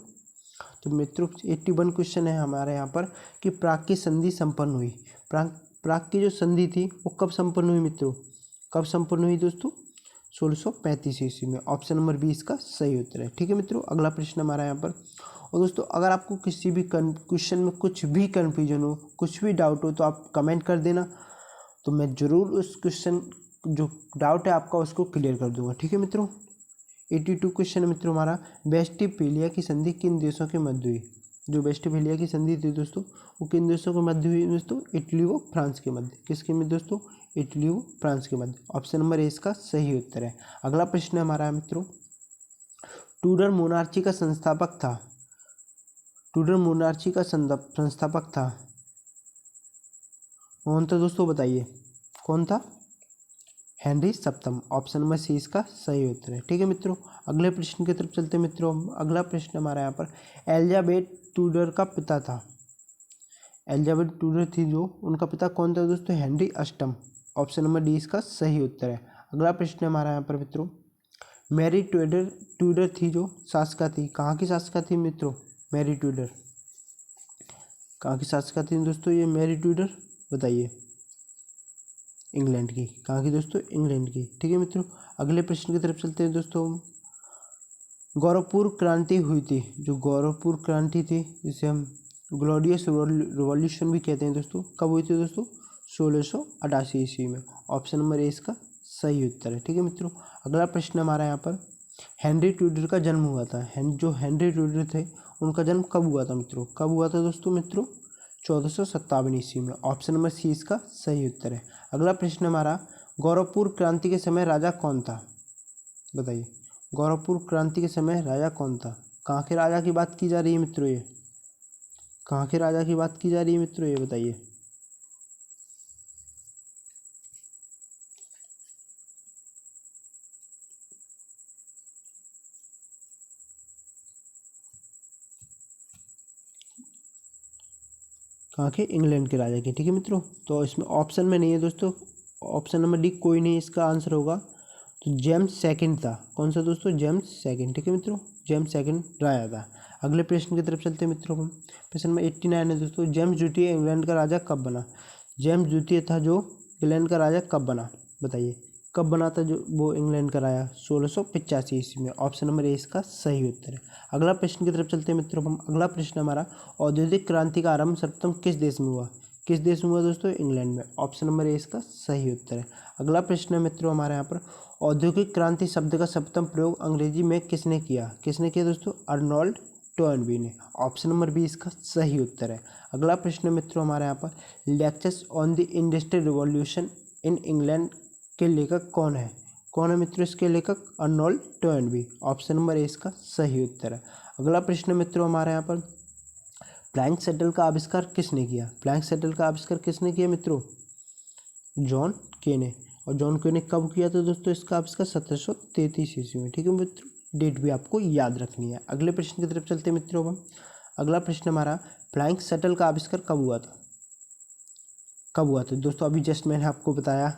तो मित्रों 81 क्वेश्चन है हमारे यहाँ पर कि प्राग की संधि संपन्न हुई। प्राग की जो संधि थी वो कब संपन्न हुई मित्रों? कब संपन्न हुई दोस्तों? 1635 ईस्वी में। ऑप्शन नंबर बी इसका सही उत्तर है। ठीक है मित्रों, अगला प्रश्न हमारा यहाँ पर, और दोस्तों अगर आपको किसी भी क्वेश्चन में कुछ भी कन्फ्यूजन हो, कुछ भी डाउट हो तो आप कमेंट कर देना, तो मैं ज़रूर उस क्वेश्चन जो डाउट है आपका उसको क्लियर कर दूंगा। ठीक है मित्रों, 82 क्वेश्चन मित्रों हमारा, वेस्टफैलिया की संधि किन देशों के मध्य हुई? जो वेस्टफैलिया की संधि थी दोस्तों वो किन देशों के मध्य हुई दोस्तों? इटली व फ्रांस के मध्य। किसके मध्य दोस्तों? इटली व फ्रांस के मध्य। ऑप्शन नंबर ए इसका सही उत्तर है। अगला प्रश्न हमारा है मित्रों, टूडर मोनार्ची का संस्थापक था। टूडर मोनार्ची का संस्थापक था कौन था दोस्तों बताइए? कौन था? हेनरी सप्तम। ऑप्शन नंबर सी इसका सही उत्तर है। ठीक है मित्रों, अगले प्रश्न की तरफ चलते हैं मित्रों। अगला प्रश्न हमारा यहाँ पर, एलिजाबेथ टूडर का पिता था। एलिजाबेथ टूडर थी जो, उनका पिता कौन था दोस्तों? हेनरी अष्टम। ऑप्शन नंबर डी इसका सही उत्तर है। अगला प्रश्न हमारा यहाँ पर मित्रों, मैरी टूडर थी जो शासिका थी, कहाँ की शासिका थी मित्रों? मैरी टूडर कहाँ की शासिका थी दोस्तों? ये मैरी टूडर बताइए। इंग्लैंड की। कहाँ की दोस्तों? इंग्लैंड की। ठीक है मित्रों, अगले प्रश्न की तरफ चलते हैं दोस्तों। गौरवपूर्ण क्रांति हुई थी। जो गौरवपूर्ण क्रांति थी जिसे हम ग्लोरियस रिवॉल्यूशन भी कहते हैं दोस्तों, कब हुई थी दोस्तों? 1688 ईस्वी में। ऑप्शन नंबर ए इसका सही उत्तर है। ठीक है मित्रों, अगला प्रश्न हमारा यहाँ पर, हेनरी ट्यूडर का जन्म हुआ था। जो हेनरी ट्यूडर थे उनका जन्म कब हुआ था मित्रों? कब हुआ था मित्रों? 1457 ईस्वी में। ऑप्शन नंबर सी इसका सही उत्तर है। अगला प्रश्न हमारा, गौरवपुर क्रांति के समय राजा कौन था? बताइए, गौरवपुर क्रांति के समय राजा कौन था? कहाँ के राजा की बात की जा रही है मित्रों? ये कहाँ के राजा की बात की जा रही है मित्रों? ये बताइए। कहाँ के? इंग्लैंड के राजा की। ठीक है मित्रों, तो इसमें ऑप्शन में नहीं है दोस्तों, ऑप्शन नंबर डी कोई नहीं इसका आंसर होगा। तो जेम्स सेकंड था। कौन सा दोस्तों? James second. ठीक है मित्रों, जेम्स सेकंड राजा था। अगले प्रश्न की तरफ चलते हैं मित्रों हम। प्रश्न नंबर 89 है दोस्तों, जेम्स द्वितीय इंग्लैंड का राजा कब बना? जेम्स द्वितीय था जो इंग्लैंड का राजा कब बना? बताइए, कब बना था जो वो इंग्लैंड का राजा? 1685 ईस्वी में। ऑप्शन नंबर ए इसका सही उत्तर है। अगला प्रश्न की तरफ चलते हैं मित्रों हम। अगला प्रश्न हमारा, औद्योगिक क्रांति का आरंभ सर्वप्रथम किस देश में हुआ? किस देश में हुआ दोस्तों? इंग्लैंड में। ऑप्शन नंबर ए इसका सही उत्तर है। अगला प्रश्न है मित्रों हमारे यहाँ पर, औद्योगिक क्रांति शब्द का सर्वप्रथम प्रयोग अंग्रेजी में किसने किया? किसने किया दोस्तों? अर्नोल्ड टोयनबी ने। ऑप्शन नंबर बी इसका सही उत्तर है। अगला प्रश्न मित्रों हमारे यहाँ पर, lectures on the industrial revolution in England के लेखक कौन है? कौन है मित्रों इसके लेखक? अर्नोल्ड टोयनबी। ऑप्शन नंबर ए इसका सही उत्तर है। अगला प्रश्न मित्रों हमारे यहाँ पर, फ्लैंक शटल का आविष्कार किसने किया? फ्लैंक शटल का आविष्कार किसने किया मित्रों? जॉन के ने। और जॉन के ने कब किया था दोस्तों इसका आविष्कार? 1733 ईस्वी में। ठीक है मित्रों, डेट भी आपको याद रखनी है। अगले प्रश्न की तरफ चलते हैं मित्रों हम। अगला प्रश्न हमारा, फ्लाइंग शटल का आविष्कार कब हुआ था? कब हुआ था दोस्तों? अभी जस्ट मैंने आपको बताया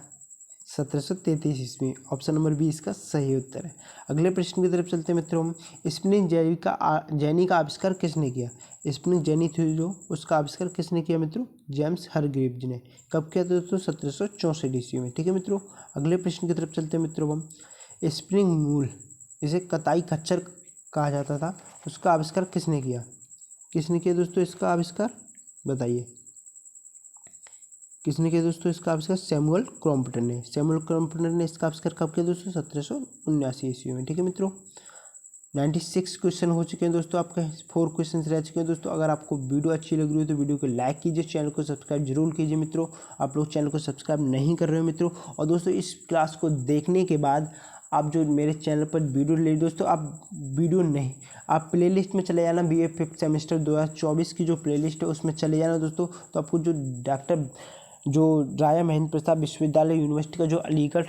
1733 ईस्वी। ऑप्शन नंबर बी इसका सही उत्तर है। अगले प्रश्न की तरफ चलते हैं मित्रों हम। स्पिनिंग जेनी का आविष्कार किसने किया? स्पिनिंग जेनी थी जो, उसका आविष्कार किसने किया मित्रों? जेम्स हरग्रीव्ज ने। कब किया था दोस्तों? 1764 ईस्वी में। ठीक है मित्रों, अगले प्रश्न की तरफ चलते हैं मित्रों हम। स्पिनिंग म्यूल, इसे कताई खच्चर कहा जाता था, उसका आविष्कार किसने किया? किसने किया दोस्तों इसका आविष्कार? बताइए, किसने किया दोस्तों इसका आविष्कार? सैमुअल क्रॉम्पटन ने। सैमुअल क्रॉम्पटन ने इसका आविष्कार कब किया दोस्तों? 1779 ईस्वी में। ठीक है मित्रों, 96 क्वेश्चन हो चुके हैं दोस्तों आपके, 4 क्वेश्चन रह चुके हैं दोस्तों। अगर आपको वीडियो अच्छी लग रही हो तो वीडियो को लाइक कीजिए, चैनल को सब्सक्राइब जरूर कीजिए मित्रों। आप लोग चैनल को सब्सक्राइब नहीं कर रहे हो मित्रों। और दोस्तों इस क्लास को देखने के बाद आप जो मेरे चैनल पर वीडियो ले दोस्तों, आप वीडियो नहीं, आप प्लेलिस्ट में चले जाना। BA 5th सेमेस्टर 2024 की जो प्लेलिस्ट है उसमें चले जाना दोस्तों। तो आपको जो राजा महेंद्र प्रताप विश्वविद्यालय यूनिवर्सिटी का, जो अलीगढ़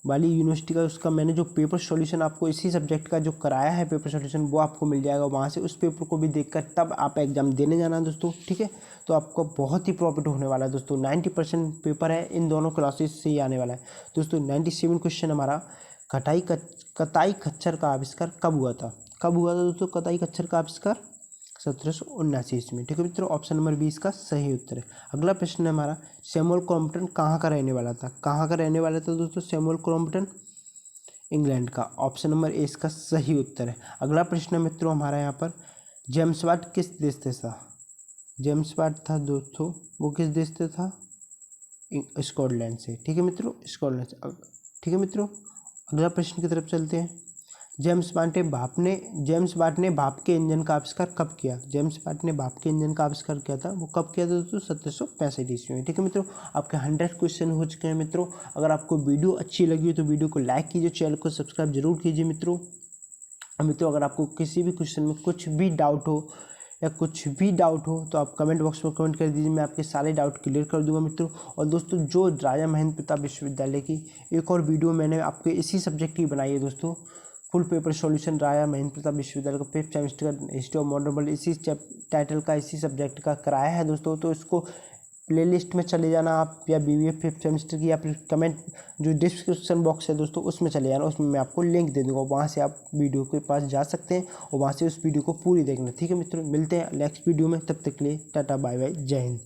वाली यूनिवर्सिटी का, उसका मैंने जो पेपर सॉल्यूशन आपको इसी सब्जेक्ट का जो कराया है पेपर सॉल्यूशन, वो आपको मिल जाएगा वहाँ से। उस पेपर को भी देखकर तब आप एग्जाम देने जाना दोस्तों। ठीक है, तो आपको बहुत ही प्रॉफिट होने वाला है दोस्तों। 90% पेपर है इन दोनों क्लासेस से ही आने वाला है दोस्तों। 97 क्वेश्चन हमारा, कताई खच्चर का आविष्कार कब हुआ था? कब हुआ था दोस्तों कताई खच्चर का आविष्कार? 1779 ईस्वी में। ठीक है मित्रों, ऑप्शन नंबर 20 का सही उत्तर है। अगला प्रश्न है हमारा, सैमुअल क्रॉम्पटन कहाँ का रहने वाला था? कहाँ का रहने वाला था दोस्तों सैमुअल क्रॉम्पटन? इंग्लैंड का। ऑप्शन नंबर ए इसका सही उत्तर है। अगला प्रश्न है मित्रों हमारा यहाँ पर, जेम्स वाट किस देश से था? जेम्स वाट था दोस्तों, वो किस देश से था? स्कॉटलैंड से। ठीक है मित्रों, स्कॉटलैंड से। ठीक है मित्रों, अगला प्रश्न की तरफ चलते हैं। जेम्स वाट ने भाप के इंजन का आविष्कार कब किया? जेम्स वाट ने भाप के इंजन का आविष्कार किया था, वो कब किया था दोस्तों? 1765 ईस्वी में। ठीक है मित्रों, आपके 100 क्वेश्चन हो चुके हैं मित्रों। अगर आपको वीडियो अच्छी लगी हो तो वीडियो को लाइक कीजिए, चैनल को सब्सक्राइब जरूर कीजिए मित्रों। मित्रों अगर आपको किसी भी क्वेश्चन में कुछ भी डाउट हो तो आप कमेंट बॉक्स में कमेंट कर दीजिए, मैं आपके सारे डाउट क्लियर कर दूंगा मित्रों। और दोस्तों जो राजा महेंद्र प्रताप विश्वविद्यालय की एक और वीडियो मैंने आपके इसी सब्जेक्ट की बनाई है दोस्तों, फुल पेपर सॉल्यूशन राजा महेंद्र प्रताप विश्वविद्यालय का 5th सेमेस्टर का हिस्ट्री ऑफ मॉडर्न वर्ल्ड, इसी टाइटल का, इसी सब्जेक्ट का कराया है दोस्तों। तो इसको प्लेलिस्ट में चले जाना आप, या BBA 5th सेमेस्टर की, या फिर कमेंट जो डिस्क्रिप्शन बॉक्स है दोस्तों उसमें चले जाना, उसमें मैं आपको लिंक दे दूँगा, वहाँ से आप वीडियो के पास जा सकते हैं और वहाँ से उस वीडियो को पूरी देखना। ठीक है मित्रों, मिलते हैं नेक्स्ट वीडियो में, तब तक के लिए टाटा बाय बाय, जय हिंद।